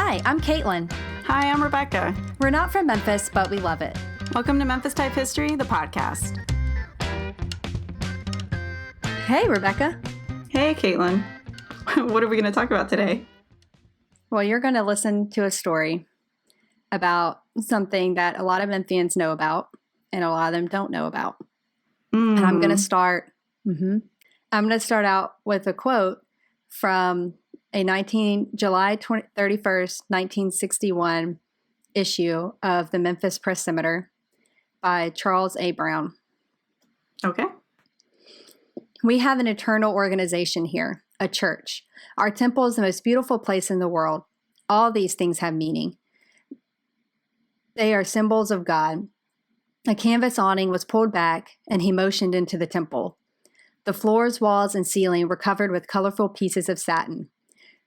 Hi, I'm Caitlin. Hi, I'm Rebecca. We're not from Memphis, but we love it. Welcome to Memphis Type History, the podcast. Hey, Rebecca. Hey, Caitlin. What are we going to talk about today? Well, you're going to listen to a story about something that a lot of Memphians know about and a lot of them don't know about. And I'm going to start. I'm going to start out with a quote from a July 31st, 1961 issue of the Memphis Press-Simeter by Charles A. Brown. Okay. We have an eternal organization here, a church. Our temple is the most beautiful place in the world. All these things have meaning. They are symbols of God. A canvas awning was pulled back, and he motioned into the temple. The floors, walls, and ceiling were covered with colorful pieces of satin.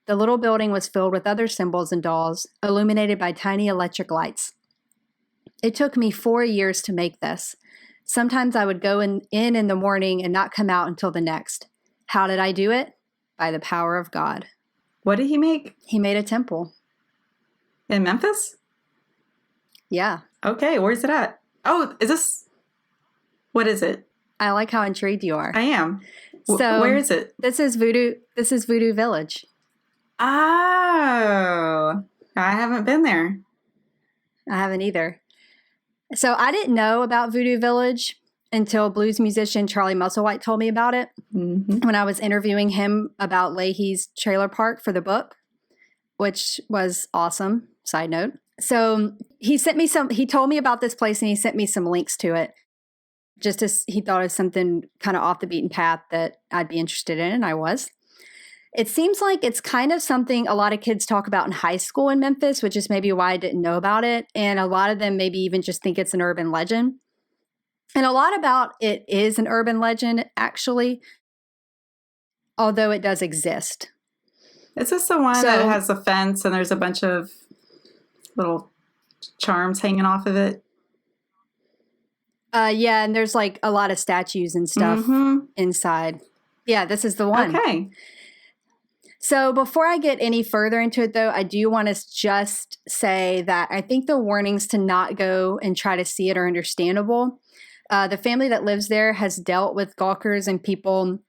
The little building was filled with other symbols and dolls, illuminated by tiny electric lights. It took me 4 years to make this. Sometimes I would go in the morning and not come out until the next. How did I do it? By the power of God. What did he make? He made a temple. In Memphis? Yeah. Okay, where's it at? Oh, what is it? I like how intrigued you are. I am. So where is it? This is Voodoo Village. Oh, I haven't been there. I haven't either. So I didn't know about Voodoo Village until blues musician Charlie Musselwhite told me about it when I was interviewing him about Leahy's trailer park for the book, which was awesome. Side note. So he told me about this place and he sent me some links to it. Just as he thought it was something kind of off the beaten path that I'd be interested in, and I was. It seems like it's kind of something a lot of kids talk about in high school in Memphis, which is maybe why I didn't know about it. And a lot of them maybe even just think it's an urban legend. And a lot about it is an urban legend, actually, although it does exist. Is this the one that has a fence and there's a bunch of little charms hanging off of it? Yeah, and there's like a lot of statues and stuff inside. Yeah, this is the one. Okay. So before I get any further into it, though, I do want to just say that I think the warnings to not go and try to see it are understandable. The family that lives there has dealt with gawkers and people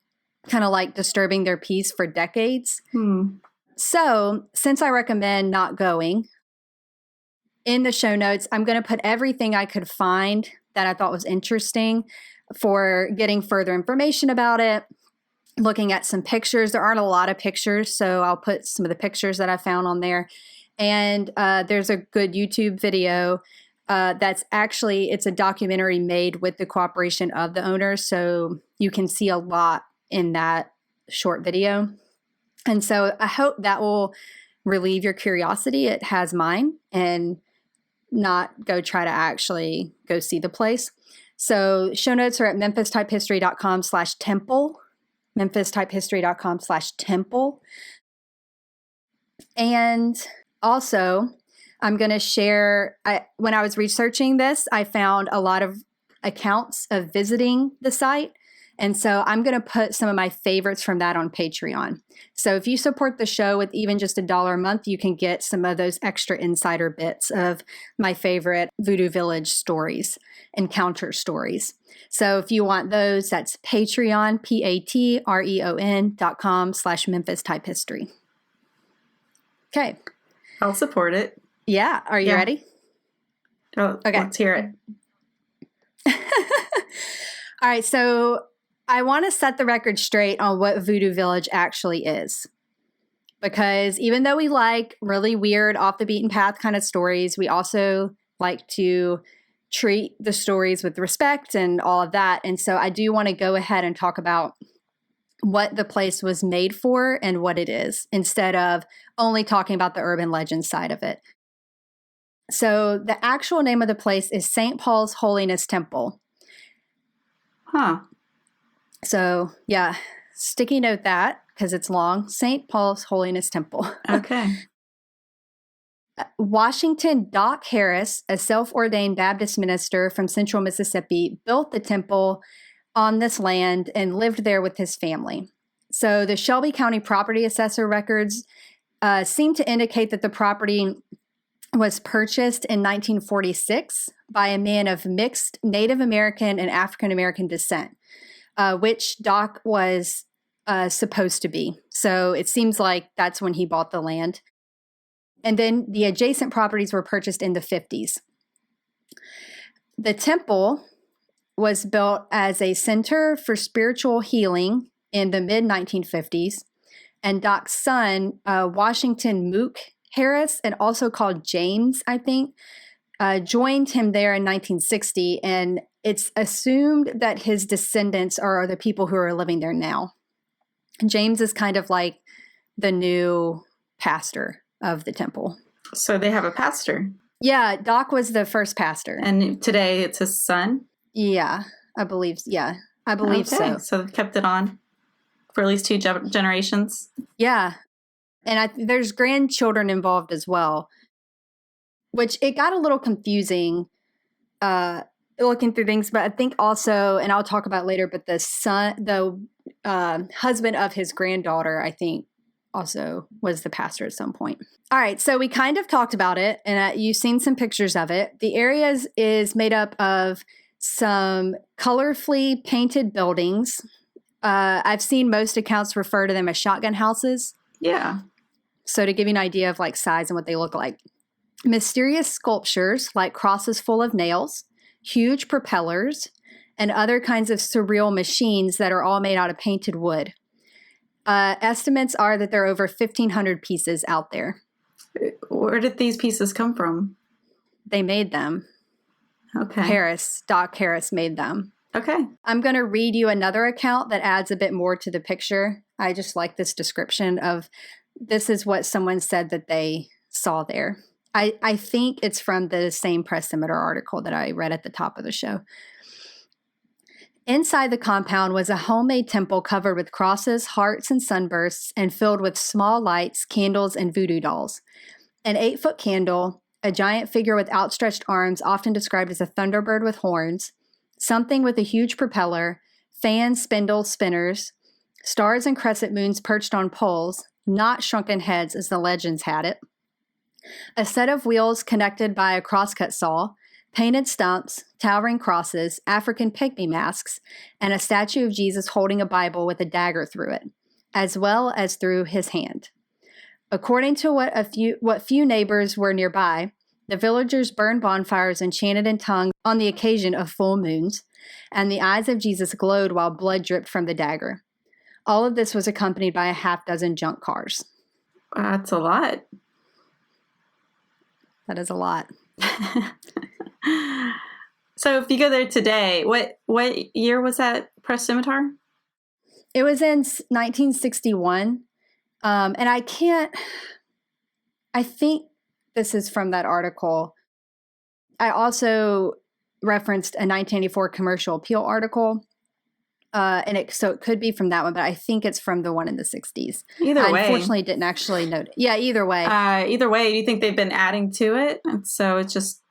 kind of like disturbing their peace for decades. So since I recommend not going, in the show notes, I'm going to put everything I could find that I thought was interesting for getting further information about it. Looking at some pictures. There aren't a lot of pictures, so I'll put some of the pictures that I found on there. And there's a good YouTube video it's a documentary made with the cooperation of the owners, so you can see a lot in that short video. And so I hope that will relieve your curiosity. It has mine, and not go try to actually go see the place. So show notes are at memphistypehistory.com/temple. memphistypehistory.com/temple. And also, I'm going to share, when I was researching this, I found a lot of accounts of visiting the site. And so I'm going to put some of my favorites from that on Patreon. So if you support the show with even just $1 a month, you can get some of those extra insider bits of my favorite Voodoo Village stories, encounter stories. So if you want those, that's Patreon, patreon.com/Memphis Type History. Okay. I'll support it. Yeah. Are you ready? Oh, okay. Let's hear it. All right. So I want to set the record straight on what Voodoo Village actually is. Because even though we like really weird, off the beaten path kind of stories, we also like to treat the stories with respect and all of that. And so I do want to go ahead and talk about what the place was made for and what it is, instead of only talking about the urban legend side of it. So the actual name of the place is St. Paul's Holiness Temple. Huh. So, yeah, sticky note that because it's long. St. Paul's Holiness Temple. Okay. Washington Doc Harris, a self-ordained Baptist minister from central Mississippi, built the temple on this land and lived there with his family. So the Shelby County property assessor records seem to indicate that the property was purchased in 1946 by a man of mixed Native American and African American descent, which Doc was supposed to be. So it seems like that's when he bought the land. And then the adjacent properties were purchased in the 50s. The temple was built as a center for spiritual healing in the mid-1950s. And Doc's son, Washington Mook Harris, and also called James, I think, joined him there in 1960. And it's assumed that his descendants are the people who are living there now. James is kind of like the new pastor of the temple. So they have a pastor. Yeah, Doc was the first pastor. And today it's his son? Yeah, I believe so. So they've kept it on for at least 2 generations. Yeah. And there's grandchildren involved as well, which it got a little confusing looking through things. But I think also, and I'll talk about later, but the husband of his granddaughter, I think, also was the pastor at some point. All right, so we kind of talked about it, and you've seen some pictures of it. The area is made up of some colorfully painted buildings. I've seen most accounts refer to them as shotgun houses. Yeah. So to give you an idea of like size and what they look like. Mysterious sculptures like crosses full of nails, huge propellers, and other kinds of surreal machines that are all made out of painted wood. Estimates are that there are over 1,500 pieces out there. Where did these pieces come from? They made them. Okay. Doc Harris made them. Okay. I'm going to read you another account that adds a bit more to the picture. I just like this description of this is what someone said that they saw there. I think it's from the same Press Scimitar article that I read at the top of the show. Inside the compound was a homemade temple covered with crosses, hearts, and sunbursts, and filled with small lights, candles, and voodoo dolls. An 8-foot candle, a giant figure with outstretched arms, often described as a thunderbird with horns, something with a huge propeller, fans, spindles, spinners, stars and crescent moons perched on poles, not shrunken heads as the legends had it, a set of wheels connected by a crosscut saw, painted stumps, towering crosses, African pygmy masks, and a statue of Jesus holding a Bible with a dagger through it, as well as through his hand. According to what few neighbors were nearby, the villagers burned bonfires and chanted in tongues on the occasion of full moons, and the eyes of Jesus glowed while blood dripped from the dagger. All of this was accompanied by a half-dozen junk cars. That's a lot. That is a lot. So if you go there today, what year was that Press Scimitar? It was in 1961. And I think this is from that article. I also referenced a 1984 Commercial Appeal article. So it could be from that one, but I think it's from the one in the 60s. Either way. I unfortunately didn't actually note it. Yeah, either way. Either way, do you think they've been adding to it? And so it's just,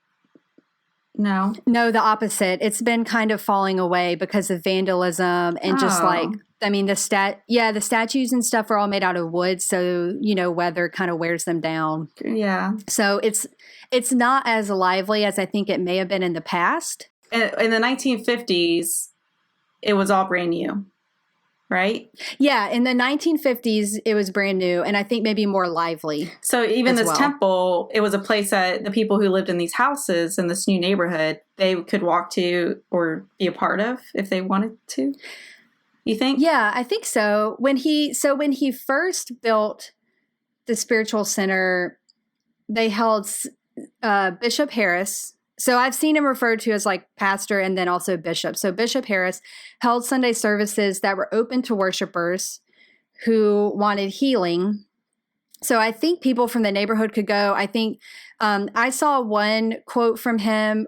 no? No, the opposite. It's been kind of falling away because of vandalism and just like, I mean, the statues and stuff are all made out of wood. So, weather kind of wears them down. Yeah. So it's not as lively as I think it may have been in the past. In the 1950s, it was all brand new, right? Yeah, in the 1950s, it was brand new, and I think maybe more lively. So even this temple, it was a place that the people who lived in these houses in this new neighborhood, they could walk to or be a part of if they wanted to. You think? Yeah, I think so. When he first built the spiritual center, they held Bishop Harris. So I've seen him referred to as like pastor and then also bishop. So Bishop Harris held Sunday services that were open to worshipers who wanted healing. So I think people from the neighborhood could go. I think I saw one quote from him,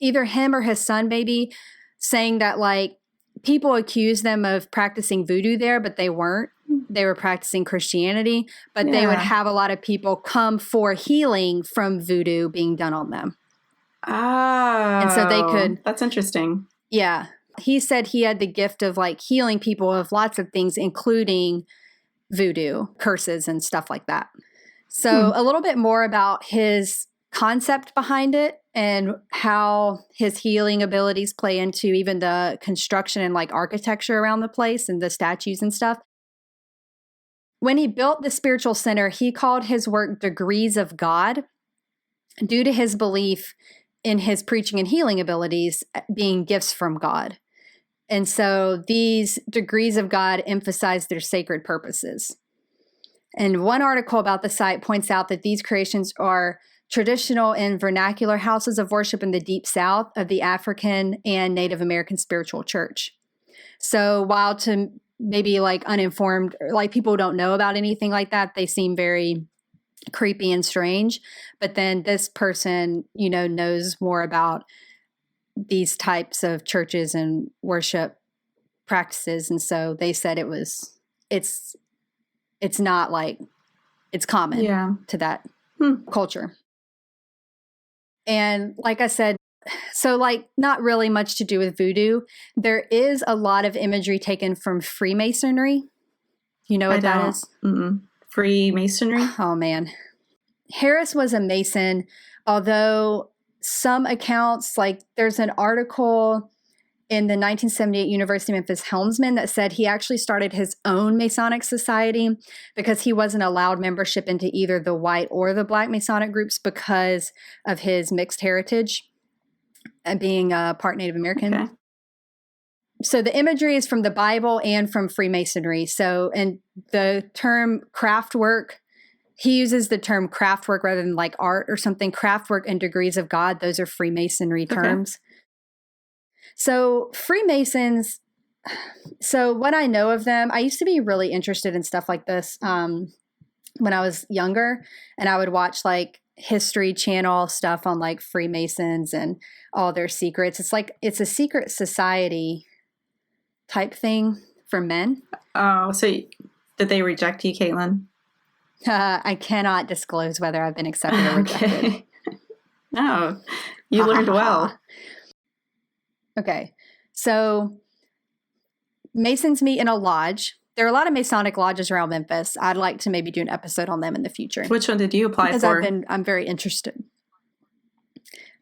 either him or his son maybe, saying that like people accused them of practicing voodoo there, but they weren't. They were practicing Christianity, but they would have a lot of people come for healing from voodoo being done on them. Oh, and so they could. That's interesting. Yeah. He said he had the gift of like healing people of lots of things, including voodoo, curses, and stuff like that. So a little bit more about his concept behind it and how his healing abilities play into even the construction and like architecture around the place and the statues and stuff. When he built the spiritual center, he called his work Degrees of God due to his belief in his preaching and healing abilities being gifts from God. And so these degrees of God emphasize their sacred purposes. And one article about the site points out that these creations are traditional and vernacular houses of worship in the deep south of the African and Native American spiritual church. So while to maybe like uninformed, like people who don't know about anything like that, they seem very creepy and strange. But then this person, you know, knows more about these types of churches and worship practices. And so they said it's not like it's common to that culture. And like I said, so like not really much to do with voodoo. There is a lot of imagery taken from Freemasonry. You know what that is? Freemasonry? Oh man. Harris was a Mason, although some accounts, like there's an article in the 1978 University of Memphis Helmsman that said he actually started his own Masonic society because he wasn't allowed membership into either the white or the black Masonic groups because of his mixed heritage and being part Native American. Okay. So the imagery is from the Bible and from Freemasonry. So, and the term craftwork, he uses the term craftwork rather than like art or something. Craftwork and degrees of God, those are Freemasonry terms. Okay. So Freemasons, so what I know of them, I used to be really interested in stuff like this when I was younger, and I would watch like History Channel stuff on like Freemasons and all their secrets. It's like, it's a secret society type thing for men. Oh, so did they reject you, Caitlin? I cannot disclose whether I've been accepted or rejected. Okay. No, you learned well. Okay, so Masons meet in a lodge. There are a lot of Masonic lodges around Memphis. I'd like to maybe do an episode on them in the future. Which one did you apply for? Because I'm very interested.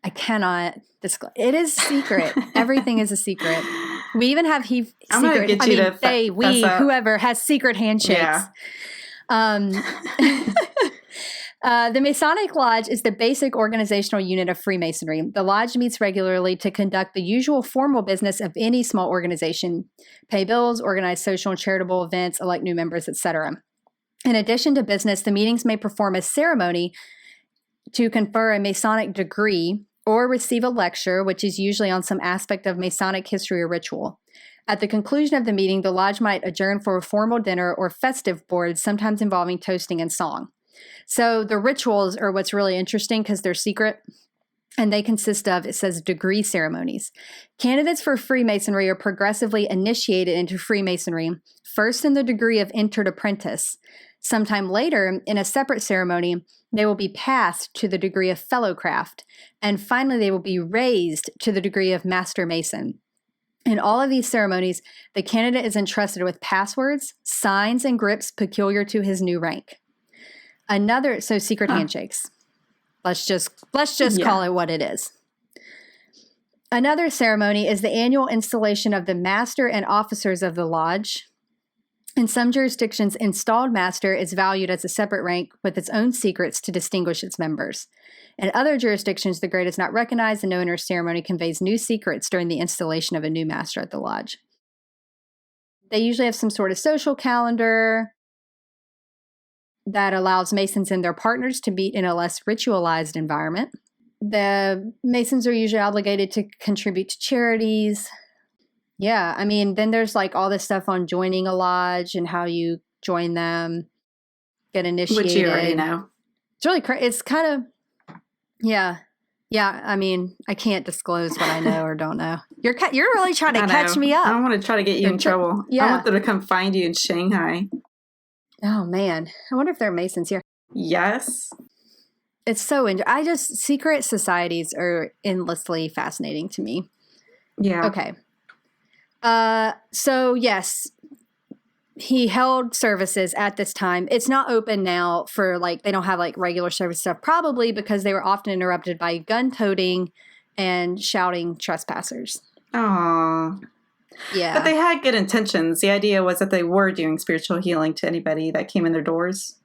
I cannot disclose. It is secret. Everything is a secret. We even have I'm going to get you to whoever has secret handshakes. Yeah. The Masonic Lodge is the basic organizational unit of Freemasonry. The lodge meets regularly to conduct the usual formal business of any small organization, pay bills, organize social and charitable events, elect new members, etc. In addition to business, the meetings may perform a ceremony to confer a Masonic degree or receive a lecture, which is usually on some aspect of Masonic history or ritual. At the conclusion of the meeting, the lodge might adjourn for a formal dinner or festive board, sometimes involving toasting and song. So the rituals are what's really interesting because they're secret, and they consist of, it says, degree ceremonies. Candidates for Freemasonry are progressively initiated into Freemasonry, first in the degree of entered apprentice. Sometime later, in a separate ceremony, they will be passed to the degree of fellowcraft, and finally they will be raised to the degree of master mason. In all of these ceremonies, the candidate is entrusted with passwords, signs, and grips peculiar to his new rank. Secret handshakes. Let's just call it what it is. Another ceremony is the annual installation of the master and officers of the lodge. In some jurisdictions, installed master is valued as a separate rank with its own secrets to distinguish its members. In other jurisdictions, the grade is not recognized and no inner ceremony conveys new secrets during the installation of a new master at the lodge. They usually have some sort of social calendar that allows Masons and their partners to meet in a less ritualized environment. The Masons are usually obligated to contribute to charities. Yeah, I mean, then there's like all this stuff on joining a lodge and how you join them, get initiated. Which you already know. It's really crazy. It's kind of, yeah. Yeah, I mean, I can't disclose what I know or don't know. You're really trying to catch me up. I want to try to get you in trouble. Yeah. I want them to come find you in Shanghai. Oh, man. I wonder if there are Masons here. Yes. It's so secret societies are endlessly fascinating to me. Yeah. Okay. So, yes, he held services at this time. It's not open now for like, they don't have like regular service stuff, probably because they were often interrupted by gun-toting and shouting trespassers. Aww. Yeah. But they had good intentions. The idea was that they were doing spiritual healing to anybody that came in their doors.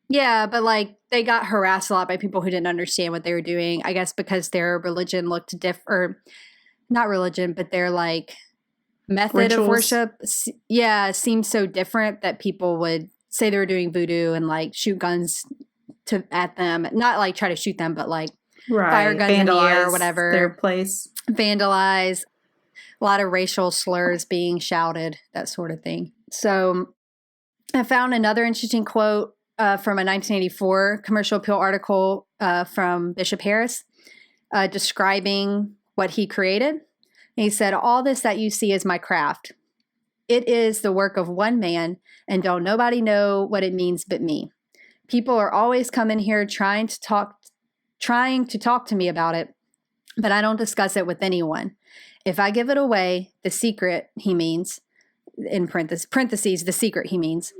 Yeah, but like they got harassed a lot by people who didn't understand what they were doing. I guess because their religion looked different, or not religion, but their like method Rituals. of worship, seemed so different that people would say they were doing voodoo and like shoot guns at them. Not like try to shoot them, but like fire guns in the air or whatever. Their place. Vandalize. A lot of racial slurs being shouted, that sort of thing. So I found another interesting quote from a 1984 Commercial Appeal article from Bishop Harris describing what he created. And he said, "All this that you see is my craft. It is the work of one man, and don't nobody know what it means but me. People are always coming here trying to talk to me about it, but I don't discuss it with anyone. If I give it away, the secret," he means, in parentheses, the secret he means,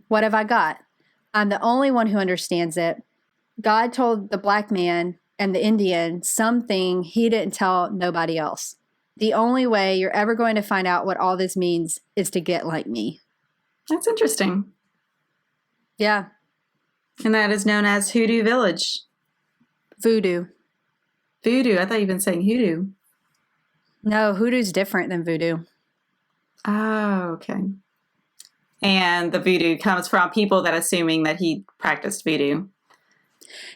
what have I got? I'm the only one who understands it. God told the black man and the Indian something he didn't tell nobody else. The only way you're ever going to find out what all this means is to get like me." That's interesting. Yeah. And that is known as Hoodoo Village. Voodoo. Voodoo. I thought you'd been saying hoodoo. No, hoodoo's different than voodoo. Oh, okay. And the voodoo comes from people that assuming that he practiced voodoo.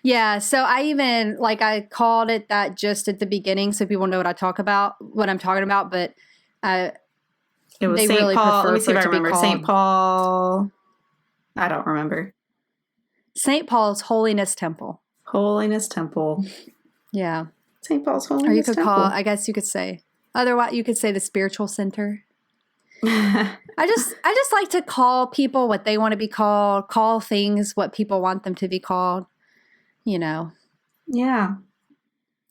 Yeah, so I called it that just at the beginning so people know what I'm talking about, but it was St. really Paul. Let me prefer see if I for it to be remember. called St. Paul. I don't remember. St. Paul's Holiness Temple. Holiness Temple. Yeah. St. Paul's Holiness Or you could Temple. I guess you could say. Otherwise, you could say the spiritual center. I just like to call people what they want to be call things what people want them to be called. You know. Yeah.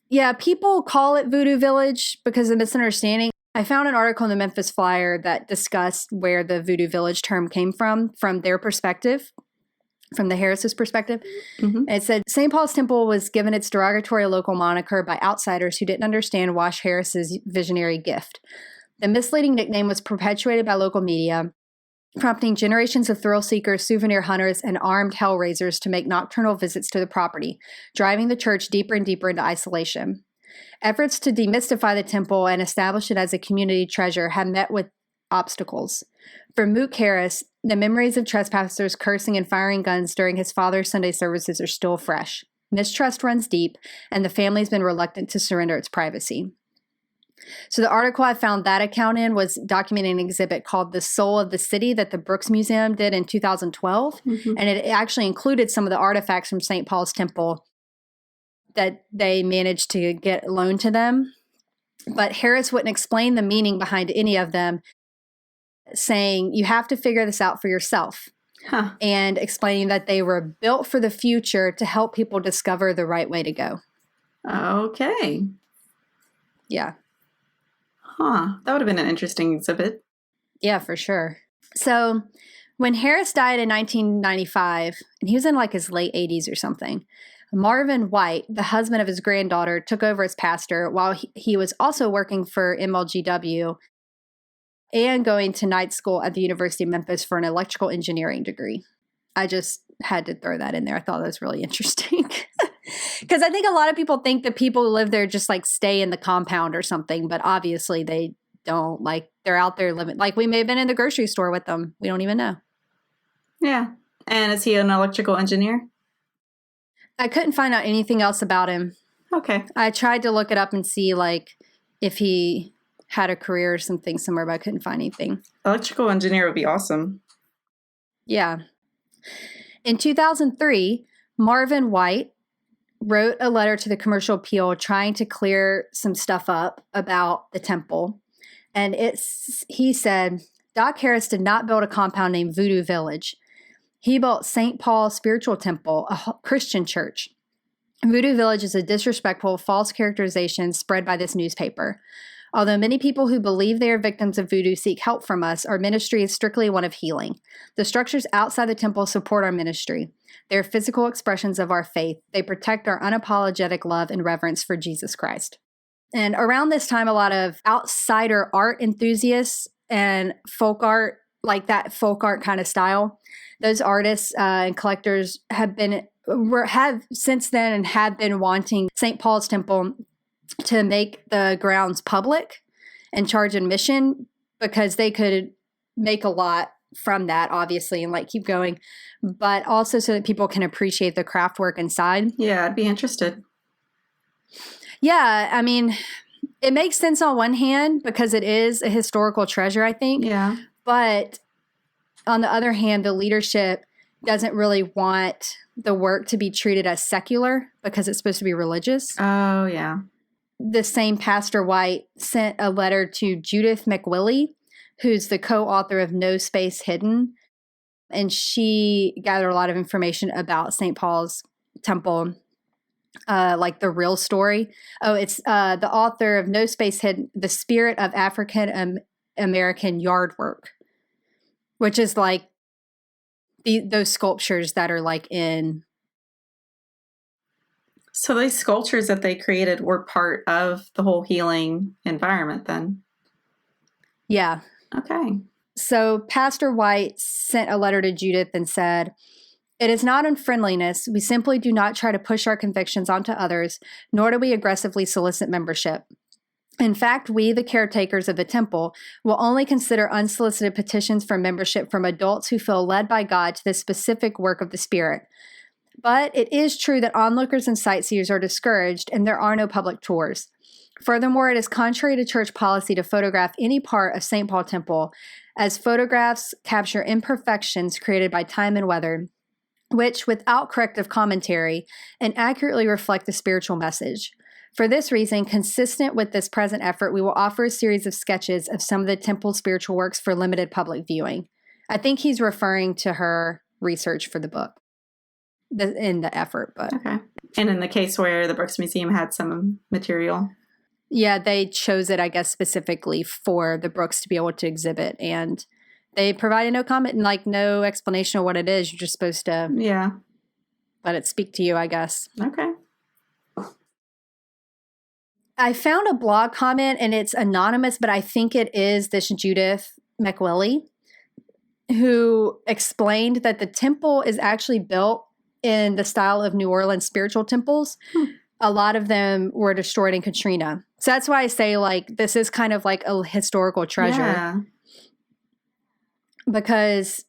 Yeah, people call it Voodoo Village because of misunderstanding. I found an article in the Memphis Flyer that discussed where the Voodoo Village term came from their perspective, from the Harris's perspective. And it said, St. Paul's Temple was given its derogatory local moniker by outsiders who didn't understand Wash Harris's visionary gift. The misleading nickname was perpetuated by local media, prompting generations of thrill seekers, souvenir hunters, and armed hellraisers to make nocturnal visits to the property, driving the church deeper and deeper into isolation. Efforts to demystify the temple and establish it as a community treasure have met with obstacles. For Mook Harris, the memories of trespassers cursing and firing guns during his father's Sunday services are still fresh. Mistrust runs deep, and the family's been reluctant to surrender its privacy. So the article I found that account in was documenting an exhibit called The Soul of the City that the Brooks Museum did in 2012. And it actually included some of the artifacts from St. Paul's Temple that they managed to get loaned to them. But Harris wouldn't explain the meaning behind any of them, saying, you have to figure this out for yourself. And explaining that they were built for the future to help people discover the right way to go. Okay. Yeah. That would have been an interesting exhibit. Yeah, for sure. So when Harris died in 1995, and he was in like his late 80s or something, Marvin White, the husband of his granddaughter, took over as pastor while he was also working for MLGW and going to night school at the University of Memphis for an electrical engineering degree. I just had to throw that in there. I thought that was really interesting. Because I think a lot of people think that people who live there just like stay in the compound or something, but obviously they don't. Like they're out there living. Like we may have been in the grocery store with them. We don't even know. Yeah. And is he an electrical engineer? I couldn't find out anything else about him. Okay. I tried to look it up and see like if he had a career or something somewhere, but I couldn't find anything. Electrical engineer would be awesome. Yeah. In 2003, Marvin White wrote a letter to the Commercial Appeal trying to clear some stuff up about the temple. And he said, Doc Harris did not build a compound named Voodoo Village. He built St. Paul Spiritual Temple, a Christian church. Voodoo Village is a disrespectful, false characterization spread by this newspaper. Although many people who believe they are victims of voodoo seek help from us, our ministry is strictly one of healing. The structures outside the temple support our ministry. They are physical expressions of our faith. They protect our unapologetic love and reverence for Jesus Christ. And around this time, a lot of outsider art enthusiasts and folk art, like that folk art kind of style, those artists and collectors have since then and have been wanting St. Paul's Temple to make the grounds public and charge admission, because they could make a lot from that, obviously, and like keep going, but also so that people can appreciate the craft work inside. Yeah, I'd be interested. Yeah, I mean, it makes sense on one hand because it is a historical treasure, I think. Yeah. But on the other hand, the leadership doesn't really want the work to be treated as secular because it's supposed to be religious. Oh, yeah. The same Pastor White sent a letter to Judith McWillie, who's the co-author of No Space Hidden. And she gathered a lot of information about St. Paul's Temple, like the real story. Oh, it's the author of No Space Hidden, The Spirit of African American Yard Work, which is like those sculptures that are like in. So these sculptures that they created were part of the whole healing environment then? Yeah. Okay. So Pastor White sent a letter to Judith and said, "It is not unfriendliness. We simply do not try to push our convictions onto others, nor do we aggressively solicit membership. In fact, we, the caretakers of the temple, will only consider unsolicited petitions for membership from adults who feel led by God to this specific work of the Spirit. But it is true that onlookers and sightseers are discouraged and there are no public tours. Furthermore, it is contrary to church policy to photograph any part of St. Paul Temple, as photographs capture imperfections created by time and weather, which, without corrective commentary, inaccurately reflect the spiritual message. For this reason, consistent with this present effort, we will offer a series of sketches of some of the temple's spiritual works for limited public viewing." I think he's referring to her research for the book in the effort. But okay. And in the case where the Brooks Museum had some material? Yeah, they chose it, I guess, specifically for the Brooks to be able to exhibit. And they provided no comment and like no explanation of what it is. You're just supposed to let it speak to you, I guess. Okay. I found a blog comment and it's anonymous, but I think it is this Judith McWillie, who explained that the temple is actually built in the style of New Orleans spiritual temples. A lot of them were destroyed in Katrina. So that's why I say like this is kind of like a historical treasure. Yeah. Because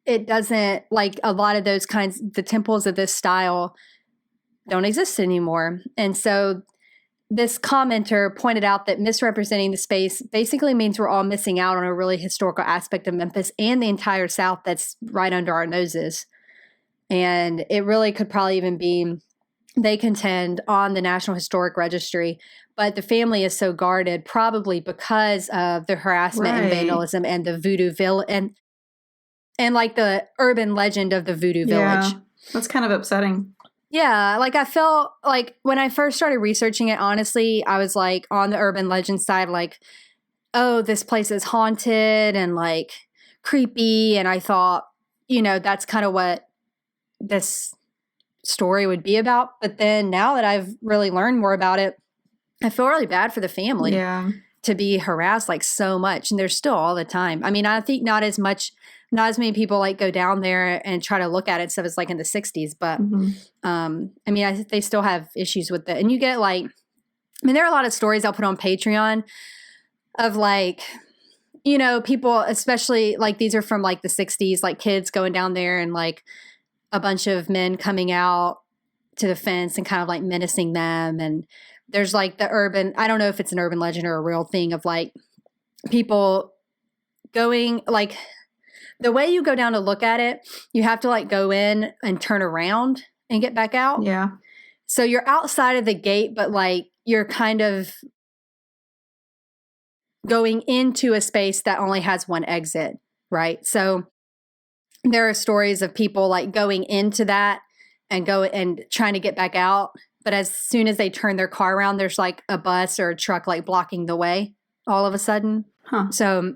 it doesn't, like a lot of those kinds, the temples of this style don't exist anymore. And so this commenter pointed out that misrepresenting the space basically means we're all missing out on a really historical aspect of Memphis and the entire South that's right under our noses. And it really could probably even be, they contend, on the National Historic Registry. But the family is so guarded probably because of the harassment and vandalism and the voodoo village and like the urban legend of the voodoo village. Yeah, that's kind of upsetting. Yeah, like I felt like when I first started researching it, honestly, I was like on the urban legend side, like, oh, this place is haunted and like creepy. And I thought, that's kind of what this story would be about. But then now that I've really learned more about it, I feel really bad for the family to be harassed like so much. And they're still all the time. I mean, I think not as many people like go down there and try to look at it stuff as like in the 60s. But I mean, they still have issues with it. And you get like, I mean, there are a lot of stories I'll put on Patreon of like, people, especially like these are from like the 60s, like kids going down there and like a bunch of men coming out to the fence and kind of like menacing them. And there's like the urban, I don't know if it's an urban legend or a real thing of like people going, like the way you go down to look at it, you have to like go in and turn around and get back out. Yeah. So you're outside of the gate, but like you're kind of going into a space that only has one exit, right? So there are stories of people like going into that and trying to get back out But as soon as they turn their car around, there's like a bus or a truck like blocking the way all of a sudden. Huh. So,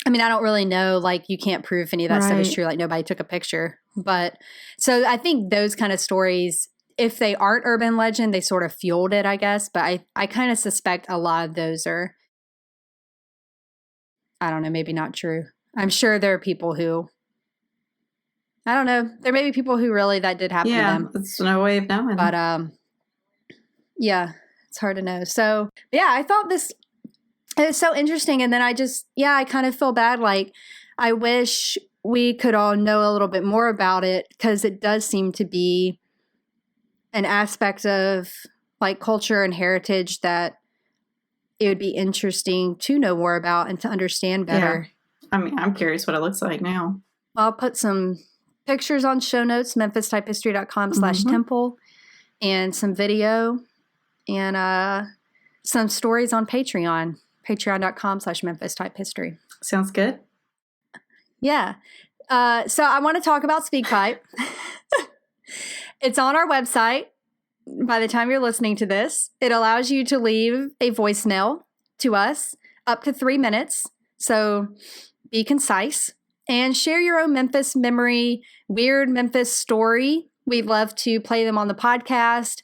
I mean, I don't really know. Like, you can't prove if any of that stuff is Right. true. Like, nobody took a picture. But so I think those kind of stories, if they aren't urban legend, they sort of fueled it, I guess. But I kind of suspect a lot of those are, I don't know, maybe not true. I'm sure there are people who, I don't know. There may be people who really that did happen to Yeah, them. there's no way of knowing. But yeah, it's hard to know. So yeah, I thought this it was so interesting. And then I kind of feel bad. Like, I wish we could all know a little bit more about it, because it does seem to be an aspect of like culture and heritage that it would be interesting to know more about and to understand better. I mean, I'm curious what it looks like now. I'll put some pictures on show notes, memphistypehistory.com/temple, and some video and some stories on Patreon, patreon.com/memphistypehistory. Sounds good. Yeah. So I want to talk about SpeakPipe. It's on our website. By the time you're listening to this, it allows you to leave a voicemail to us up to 3 minutes. So be concise and share your own Memphis memory, weird Memphis story. We'd love to play them on the podcast.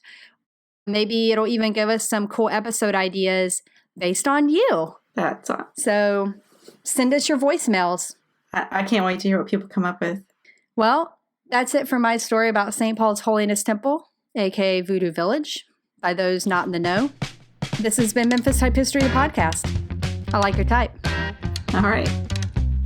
Maybe it'll even give us some cool episode ideas based on you. That's So send us your voicemails. I can't wait to hear what people come up with. Well, that's it for my story about St. Paul's Holiness Temple, aka Voodoo Village, by those not in the know. This has been Memphis Type History, the podcast. I like your type. All right.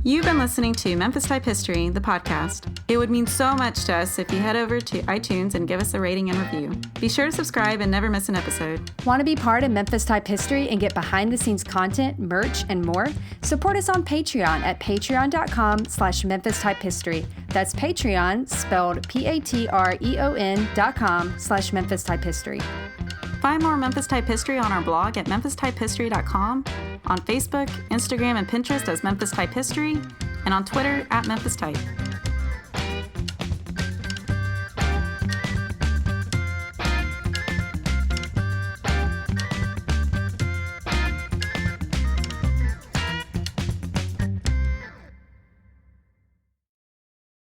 You've been listening to Memphis Type History, the podcast. It would mean so much to us if you head over to iTunes and give us a rating and review. Be sure to subscribe and never miss an episode. Want to be part of Memphis Type History and get behind-the-scenes content, merch, and more? Support us on Patreon at patreon.com/Memphis Type History. That's Patreon, spelled patreon.com/Memphis Type History. Find more Memphis Type History on our blog at memphistypehistory.com, on Facebook, Instagram, and Pinterest as Memphis Type History, and on Twitter at Memphis Type.